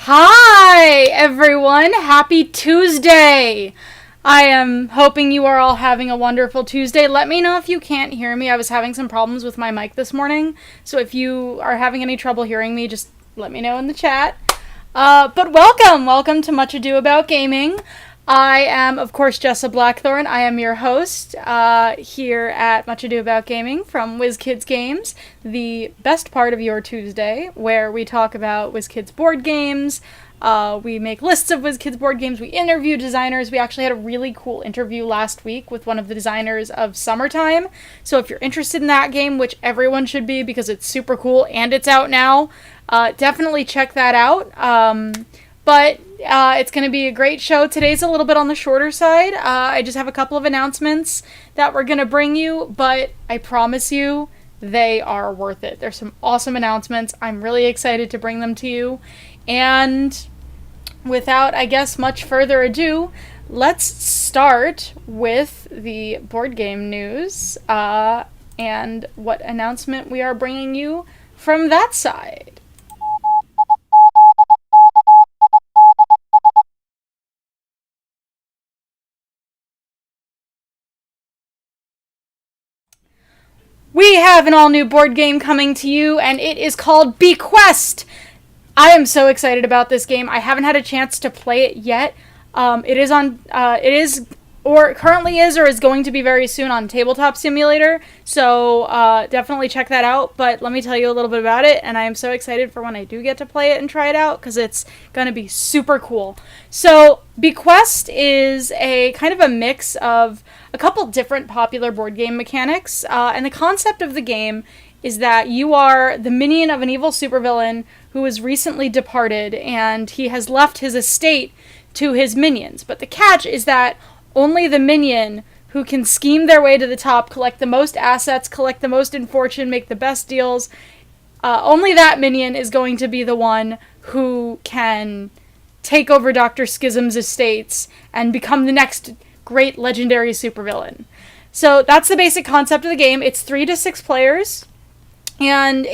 Hi, everyone. Happy Tuesday. I am hoping you are all having a wonderful Tuesday. Let me know if you can't hear me. I was having some problems with my mic this morning, so if you are having any trouble hearing me, just let me know in the chat. But welcome to Much Ado About Gaming. I am, of course, Jessa Blackthorne. I am your host here at Much Ado About Gaming from WizKids Games, the best part of your Tuesday, where we talk about WizKids Board Games. We make lists of WizKids Board Games. We interview designers. We actually had a really cool interview last week with one of the designers of Summertime. So if you're interested in that game, which everyone should be because it's super cool and it's out now, definitely check that out. But it's going to be a great show. Today's a little bit on the shorter side. I just have a couple of announcements that we're going to bring you, but I promise you they are worth it. There's some awesome announcements. I'm really excited to bring them to you. And without, I guess, much further ado, let's start with the board game news and what announcement we are bringing you from that side. We have an all-new board game coming to you, and it is called Bequest. I am so excited about this game. I haven't had a chance to play it yet. It is currently is or is going to be very soon on Tabletop Simulator, so definitely check that out. But let me tell you a little bit about it, and I am so excited for when I do get to play it and try it out, because it's going to be super cool. So Bequest is a kind of a mix of a couple different popular board game mechanics, and the concept of the game is that you are the minion of an evil supervillain who has recently departed, and he has left his estate to his minions. But the catch is that only the minion who can scheme their way to the top, collect the most assets, collect the most in fortune, make the best deals, only that minion is going to be the one who can take over Dr. Schism's estates and become the next great legendary supervillain. So that's the basic concept of the game. It's 3 to 6 players. And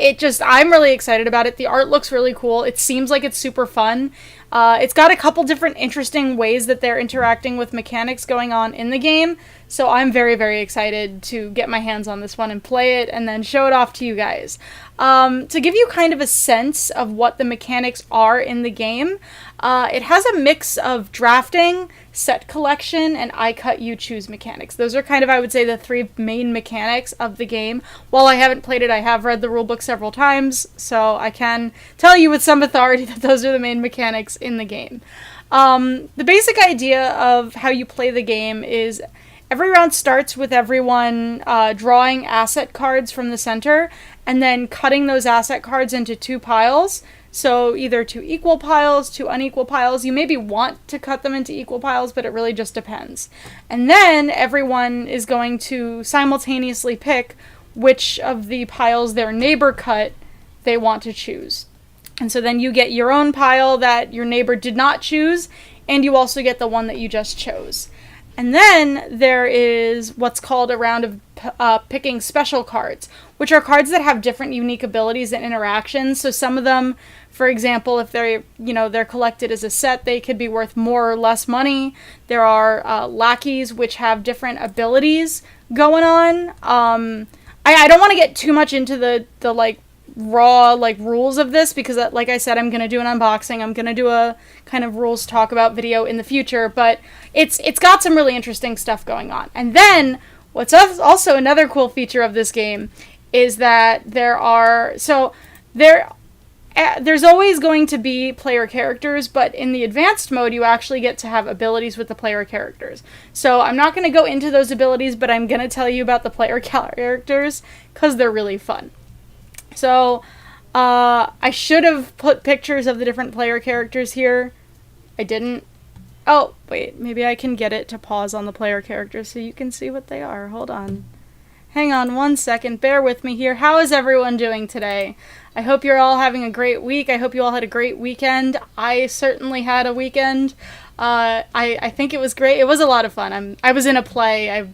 I'm really excited about it. The art looks really cool. It seems like it's super fun. It's got a couple different interesting ways that they're interacting with mechanics going on in the game. So I'm very, very excited to get my hands on this one and play it and then show it off to you guys. To give you kind of a sense of what the mechanics are in the game, it has a mix of drafting, set collection, and I cut, you choose mechanics. Those are kind of, I would say, the 3 main mechanics of the game. While I haven't played it, I have read the rulebook several times, so I can tell you with some authority that those are the main mechanics in the game. The basic idea of how you play the game is every round starts with everyone drawing asset cards from the center and then cutting those asset cards into 2 piles. So either 2 equal piles, 2 unequal piles. You maybe want to cut them into equal piles, but it really just depends. And then everyone is going to simultaneously pick which of the piles their neighbor cut they want to choose. And so then you get your own pile that your neighbor did not choose, and you also get the one that you just chose. And then there is what's called a round of picking special cards, which are cards that have different unique abilities and interactions. So some of them, for example, if they're collected as a set, they could be worth more or less money. There are lackeys, which have different abilities going on. I don't want to get too much into the like raw rules of this, because like I said, I'm going to do an unboxing. I'm going to do a kind of rules talk about video in the future, but it's got some really interesting stuff going on. And then what's also another cool feature of this game is that there's always going to be player characters, but in the advanced mode you actually get to have abilities with the player characters. So I'm not going to go into those abilities, but I'm going to tell you about the player characters because they're really fun. So, I should have put pictures of the different player characters here. I didn't. Oh, wait, maybe I can get it to pause on the player characters so you can see what they are. Hold on. Hang on 1 second. Bear with me here. How is everyone doing today? I hope you're all having a great week. I hope you all had a great weekend. I certainly had a weekend. I think it was great. It was a lot of fun. I was in a play.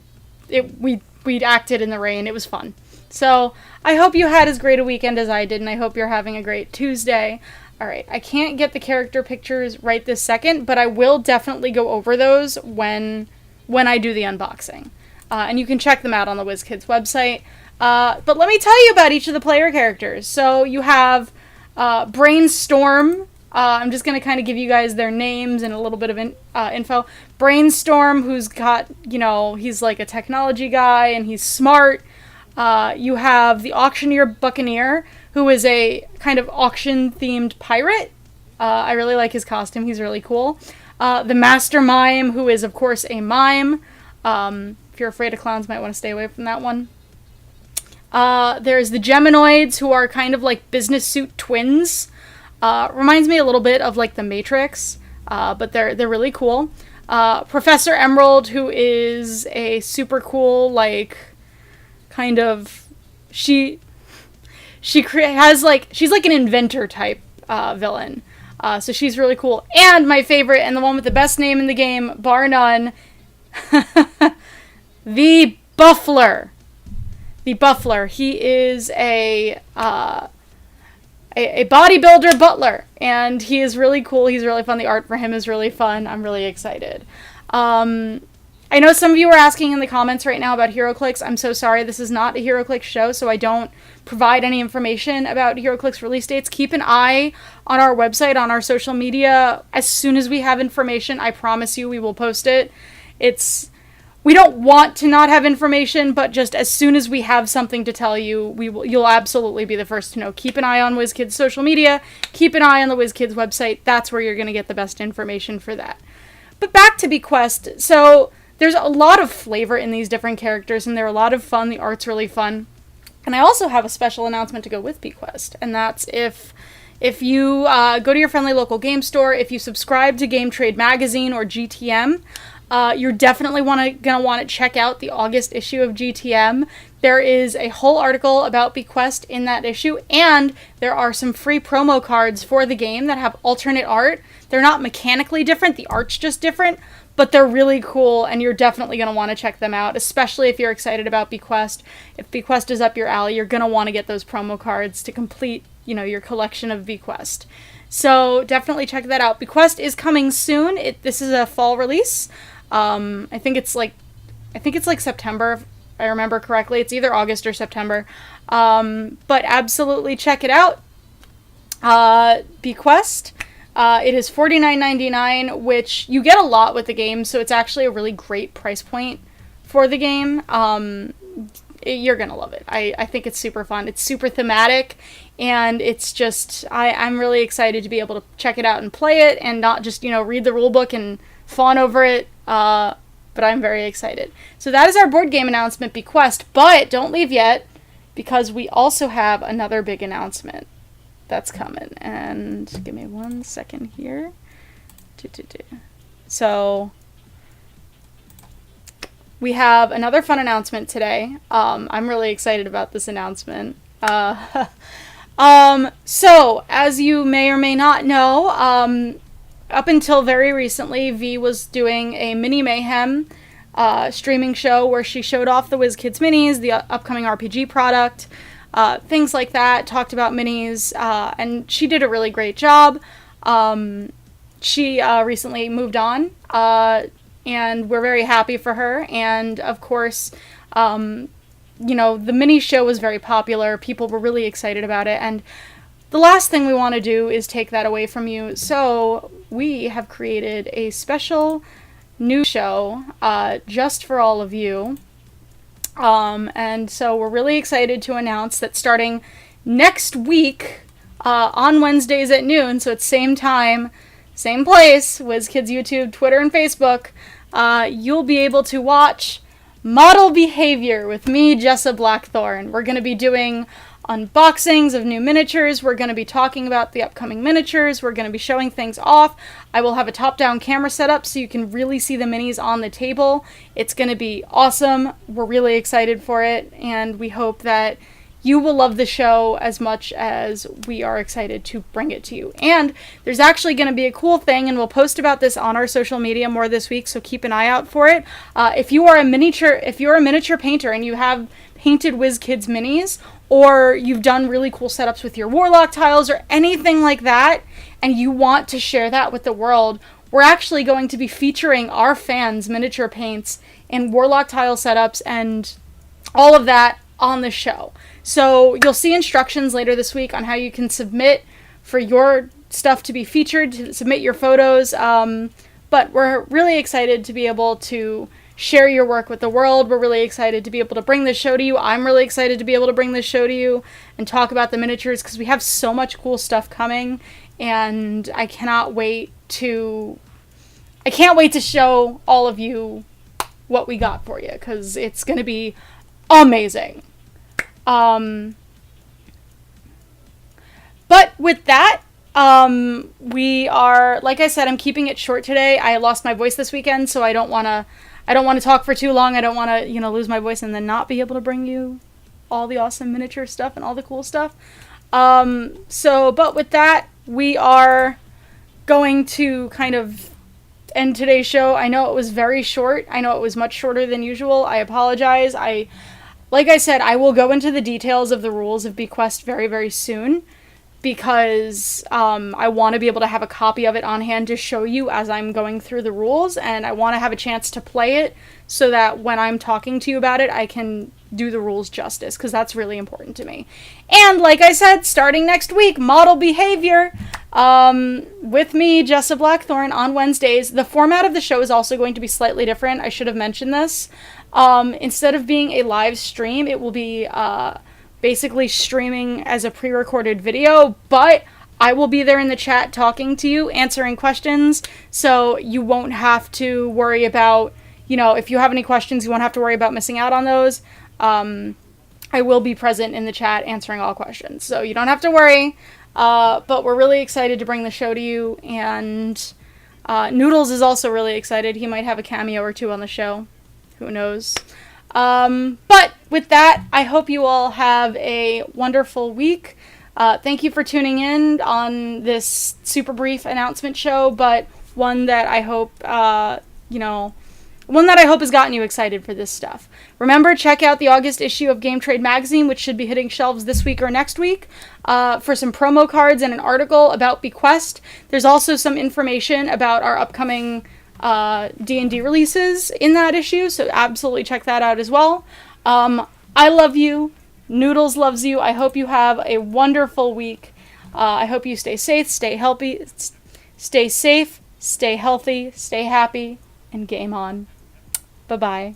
We acted in the rain. It was fun. So I hope you had as great a weekend as I did, and I hope you're having a great Tuesday. All right, I can't get the character pictures right this second, but I will definitely go over those when I do the unboxing. And you can check them out on the WizKids website. But let me tell you about each of the player characters. So you have Brainstorm. I'm just going to kind of give you guys their names and a little bit of info. Brainstorm, who's got, he's like a technology guy and he's smart. You have the Auctioneer Buccaneer, who is a kind of auction-themed pirate. I really like his costume. He's really cool. The Master Mime, who is, of course, a mime. If you're afraid of clowns, might want to stay away from that one. There's the Geminoids, who are kind of like business suit twins. Reminds me a little bit of like the Matrix, but they're really cool. Professor Emerald, who is a super cool, like, kind of, she's like an inventor type villain. So she's really cool. And my favorite, and the one with the best name in the game, bar none, the Buffler. The Buffler. He is a bodybuilder butler, and he is really cool. He's really fun. The art for him is really fun. I'm really excited. I know some of you are asking in the comments right now about HeroClix. I'm so sorry. This is not a HeroClix show, so I don't provide any information about HeroClix release dates. Keep an eye on our website, on our social media. As soon as we have information, I promise you we will post it. We don't want to not have information, but just as soon as we have something to tell you, you'll absolutely be the first to know. Keep an eye on WizKids social media. Keep an eye on the WizKids website. That's where you're going to get the best information for that. But back to Bequest. So there's a lot of flavor in these different characters, and they're a lot of fun. The art's really fun. And I also have a special announcement to go with Bequest, and that's if you go to your friendly local game store, if you subscribe to Game Trade Magazine or GTM, you're definitely gonna want to check out the August issue of GTM. There is a whole article about Bequest in that issue, and there are some free promo cards for the game that have alternate art. They're not mechanically different, the art's just different, but they're really cool, and you're definitely going to want to check them out, especially if you're excited about Bequest. If Bequest is up your alley, you're going to want to get those promo cards to complete, your collection of Bequest. So definitely check that out. Bequest is coming soon. This is a fall release. I think it's like September, if I remember correctly. It's either August or September. But absolutely check it out. Bequest. It is $49.99, which you get a lot with the game, so it's actually a really great price point for the game. You're gonna love it. I think it's super fun. It's super thematic, and it's just, I'm really excited to be able to check it out and play it, and not just, read the rulebook and fawn over it, but I'm very excited. So that is our board game announcement, Bequest, but don't leave yet, because we also have another big announcement that's coming, and give me 1 second here. So we have another fun announcement today. I'm really excited about this announcement. So as you may or may not know, up until very recently, V was doing a Mini Mayhem streaming show where she showed off the WizKids minis, the upcoming RPG product, things like that, talked about minis, and she did a really great job. She recently moved on, and we're very happy for her, and of course, the mini show was very popular, people were really excited about it, and the last thing we want to do is take that away from you, so we have created a special new show, just for all of you. And so we're really excited to announce that starting next week, on Wednesdays at noon, so it's same time, same place, WizKids YouTube, Twitter, and Facebook, you'll be able to watch Model Behavior with me, Jessa Blackthorne. We're going to be doing unboxings of new miniatures. We're going to be talking about the upcoming miniatures. We're going to be showing things off. I will have a top-down camera set up so you can really see the minis on the table. It's going to be awesome. We're really excited for it, and we hope that you will love the show as much as we are excited to bring it to you. And there's actually going to be a cool thing, and we'll post about this on our social media more this week, so keep an eye out for it. If you're a miniature painter and you have painted WizKids minis, or you've done really cool setups with your Warlock tiles or anything like that, and you want to share that with the world, we're actually going to be featuring our fans' miniature paints and Warlock tile setups and all of that on the show. So you'll see instructions later this week on how you can submit for your stuff to be featured, to submit your photos. But we're really excited to be able to share your work with the world. We're really excited to be able to bring this show to you. I'm really excited to be able to bring this show to you and talk about the miniatures, because we have so much cool stuff coming, and I can't wait to show all of you what we got for you, because it's going to be amazing. But with that, we are, like I said, I'm keeping it short today. I lost my voice this weekend, so I don't want to talk for too long. I don't want to, lose my voice and then not be able to bring you all the awesome miniature stuff and all the cool stuff. But with that, we are going to kind of end today's show. I know it was very short. I know it was much shorter than usual. I apologize. Like I said, I will go into the details of the rules of Bequest very, very soon, because I want to be able to have a copy of it on hand to show you as I'm going through the rules, and I want to have a chance to play it so that when I'm talking to you about it, I can do the rules justice, because that's really important to me. And like I said, starting next week, Model Behavior with me, Jessa Blackthorne, on Wednesdays. The format of the show is also going to be slightly different. I should have mentioned this. Instead of being a live stream, it will be basically streaming as a pre-recorded video, but I will be there in the chat talking to you, answering questions, so you won't have to worry about, if you have any questions, you won't have to worry about missing out on those. I will be present in the chat answering all questions, so you don't have to worry. But we're really excited to bring the show to you, and Noodles is also really excited. He might have a cameo or two on the show. Who knows? But with that, I hope you all have a wonderful week. Thank you for tuning in on this super brief announcement show, but one that I hope, has gotten you excited for this stuff. Remember, check out the August issue of Game Trade Magazine, which should be hitting shelves this week or next week, for some promo cards and an article about Bequest. There's also some information about our upcoming D&D releases in that issue, so absolutely check that out as well. I love you. Noodles loves you. I hope you have a wonderful week. I hope you stay safe, stay healthy, stay healthy, stay happy, and game on. Bye-bye.